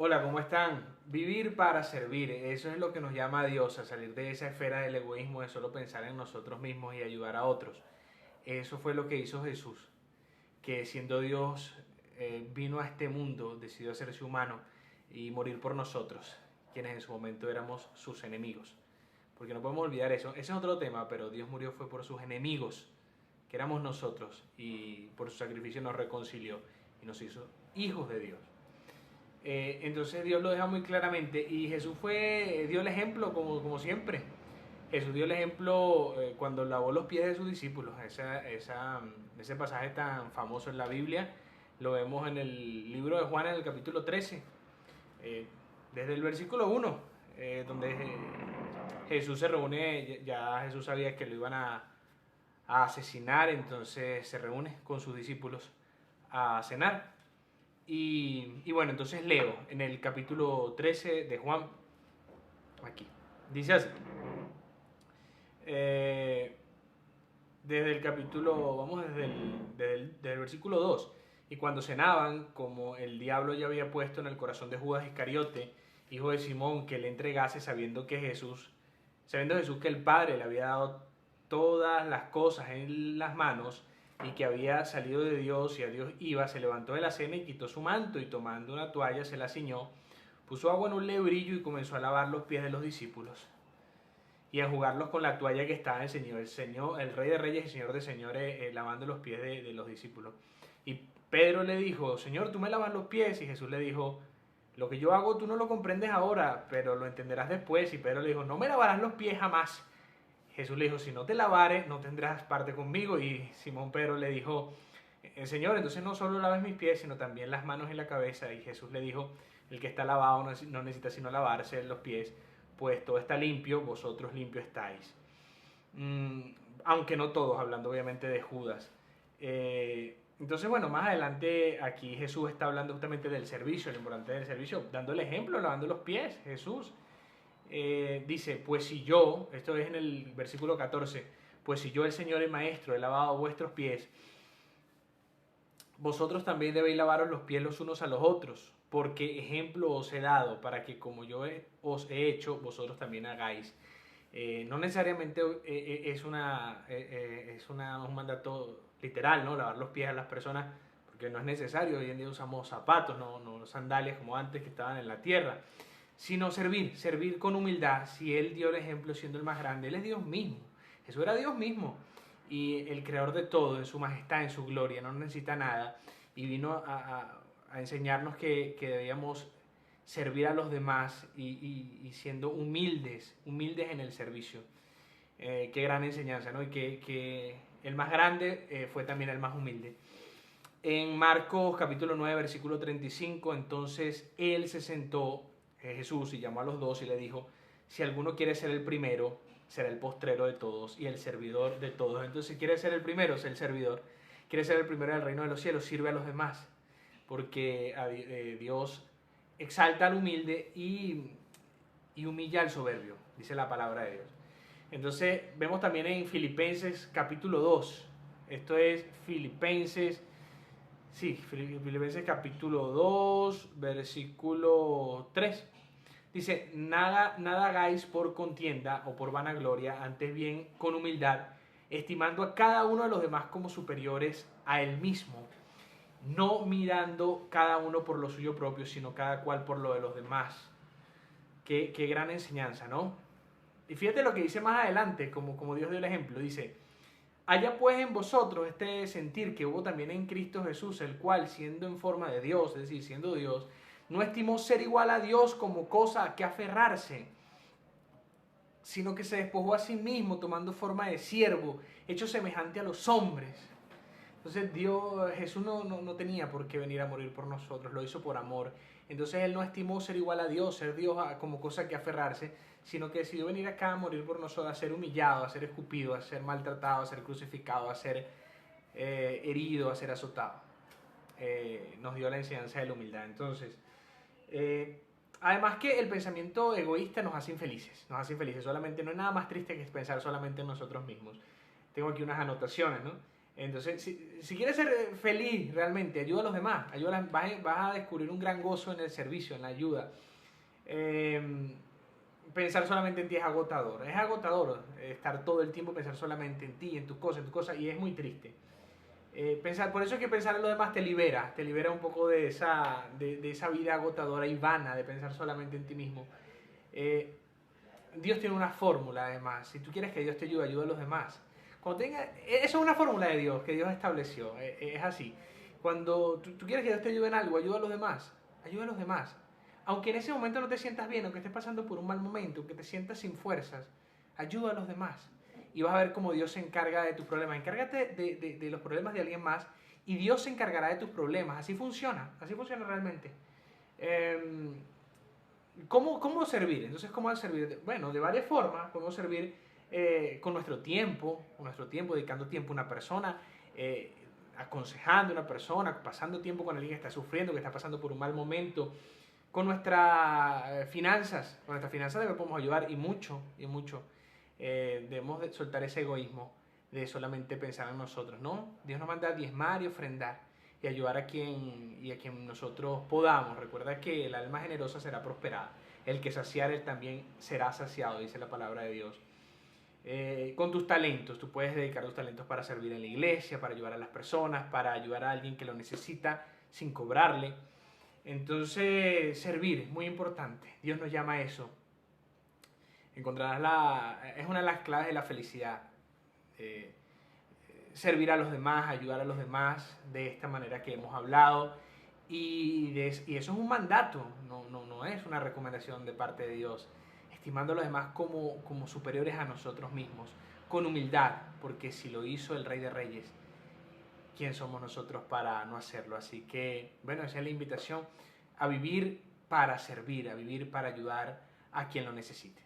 Hola, ¿cómo están? Vivir para servir, eso es lo que nos llama a Dios, a salir de esa esfera del egoísmo de solo pensar en nosotros mismos y ayudar a otros. Eso fue lo que hizo Jesús, que siendo Dios vino a este mundo, decidió hacerse humano y morir por nosotros, quienes en su momento éramos sus enemigos. Porque no podemos olvidar eso, ese es otro tema, pero Dios murió fue por sus enemigos, que éramos nosotros, y por su sacrificio nos reconcilió y nos hizo hijos de Dios. Entonces Dios lo deja muy claramente y Jesús dio el ejemplo como siempre. Jesús dio el ejemplo cuando lavó los pies de sus discípulos. Ese pasaje tan famoso en la Biblia lo vemos en el libro de Juan en el capítulo 13, eh, desde el versículo 1, donde Jesús se reúne, ya Jesús sabía que lo iban a asesinar, entonces se reúne con sus discípulos a cenar. Y bueno, entonces leo en el capítulo 13 de Juan, aquí. Dice así, eh, desde el capítulo, vamos desde el versículo 2. Y cuando cenaban, como el diablo ya había puesto en el corazón de Judas Iscariote, hijo de Simón, que le entregase sabiendo Jesús que el Padre le había dado todas las cosas en las manos y que había salido de Dios y a Dios iba, se levantó de la cena y quitó su manto y tomando una toalla se la ciñó, puso agua en un lebrillo y comenzó a lavar los pies de los discípulos y a enjugarlos con la toalla que estaba en el Rey de Reyes y Señor de Señores, lavando los pies de los discípulos. Y Pedro le dijo, Señor, tú me lavas los pies. Y Jesús le dijo, lo que yo hago tú no lo comprendes ahora, pero lo entenderás después. Y Pedro le dijo, no me lavarás los pies jamás. Jesús le dijo, si no te lavares, no tendrás parte conmigo. Y Simón Pedro le dijo, Señor, entonces no solo laves mis pies, sino también las manos y la cabeza. Y Jesús le dijo, el que está lavado no necesita sino lavarse los pies, pues todo está limpio, vosotros limpios estáis. Mm, Aunque no todos, hablando obviamente de Judas. Entonces, bueno, más adelante aquí Jesús está hablando justamente del servicio, lo importante del servicio, dando el ejemplo, lavando los pies. Jesús dice, pues si yo, esto es en el versículo 14, pues si yo el Señor y Maestro he lavado vuestros pies, vosotros también debéis lavaros los pies los unos a los otros, porque ejemplo os he dado para que como os he hecho, vosotros también hagáis. No necesariamente un mandato literal, ¿no? Lavar los pies a las personas, porque no es necesario. Hoy en día usamos zapatos, no sandalias como antes que estaban en la tierra, sino servir con humildad. Si Él dio el ejemplo siendo el más grande, Él es Dios mismo. Jesús era Dios mismo y el creador de todo, en su majestad, en su gloria, no necesita nada. Y vino a enseñarnos que debíamos servir a los demás y siendo humildes en el servicio. Qué gran enseñanza, ¿no? Y que el más grande fue también el más humilde. En Marcos capítulo 9, versículo 35, entonces él se sentó, Jesús, y llamó a los dos y le dijo, si alguno quiere ser el primero, será el postrero de todos y el servidor de todos. Entonces, si quiere ser el primero, es el servidor. Quiere ser el primero del reino de los cielos, sirve a los demás. Porque Dios exalta al humilde y humilla al soberbio, dice la palabra de Dios. Entonces, vemos también en Filipenses capítulo 2. Esto es Filipenses capítulo 2, versículo 3. Dice, nada hagáis por contienda o por vanagloria, antes bien con humildad, estimando a cada uno de los demás como superiores a él mismo, no mirando cada uno por lo suyo propio, sino cada cual por lo de los demás. Qué gran enseñanza, ¿no? Y fíjate lo que dice más adelante, como Dios dio el ejemplo, dice, haya pues en vosotros este sentir que hubo también en Cristo Jesús, el cual siendo en forma de Dios, es decir, siendo Dios, no estimó ser igual a Dios como cosa a que aferrarse, sino que se despojó a sí mismo tomando forma de siervo, hecho semejante a los hombres. Entonces Jesús no tenía por qué venir a morir por nosotros, lo hizo por amor. Entonces Él no estimó ser igual a Dios, ser Dios como cosa que aferrarse, sino que decidió venir acá a morir por nosotros, a ser humillado, a ser escupido, a ser maltratado, a ser crucificado, a ser herido, a ser azotado. Nos dio la enseñanza de la humildad. Entonces, además que el pensamiento egoísta nos hace infelices, solamente no hay nada más triste que pensar solamente en nosotros mismos. Tengo aquí unas anotaciones, ¿no? Entonces, si quieres ser feliz realmente, ayuda a los demás. Vas a descubrir un gran gozo en el servicio, en la ayuda. Eh, Pensar solamente en ti es agotador. Es agotador estar todo el tiempo pensar solamente en ti, en tus cosas, y es muy triste. Por eso es que pensar en lo demás te libera un poco de esa vida agotadora y vana de pensar solamente en ti mismo. Eh, Dios tiene una fórmula además. Si tú quieres que Dios te ayude, ayuda a los demás. Eso es una fórmula de Dios que Dios estableció. Es así. Cuando tú quieres que Dios te ayude en algo, ayuda a los demás. Ayuda a los demás. Aunque en ese momento no te sientas bien, aunque estés pasando por un mal momento, aunque te sientas sin fuerzas, ayuda a los demás. Y vas a ver cómo Dios se encarga de tus problemas. Encárgate de los problemas de alguien más y Dios se encargará de tus problemas. Así funciona realmente. Eh, ¿Cómo servir? Entonces, ¿cómo servir? Bueno, de varias formas. Podemos servir con nuestro tiempo, dedicando tiempo a una persona, aconsejando a una persona, pasando tiempo con alguien que está sufriendo, que está pasando por un mal momento, con nuestras finanzas. Con nuestras finanzas podemos ayudar y mucho, y mucho. Debemos de soltar ese egoísmo de solamente pensar en nosotros, ¿no? Dios nos manda a diezmar y ofrendar y ayudar a quien nosotros podamos. Recuerda que el alma generosa será prosperada. El que saciare también será saciado, dice la palabra de Dios. Con tus talentos, tú puedes dedicar tus talentos para servir en la iglesia, para ayudar a las personas, para ayudar a alguien que lo necesita sin cobrarle. Entonces, servir es muy importante. Dios nos llama a eso. Es una de las claves de la felicidad. Eh, Servir a los demás, ayudar a los demás de esta manera que hemos hablado. Y eso es un mandato, no es una recomendación de parte de Dios. Estimando a los demás como superiores a nosotros mismos, con humildad, porque si lo hizo el Rey de Reyes, ¿quién somos nosotros para no hacerlo? Así que, bueno, esa es la invitación a vivir para servir, a vivir para ayudar a quien lo necesite.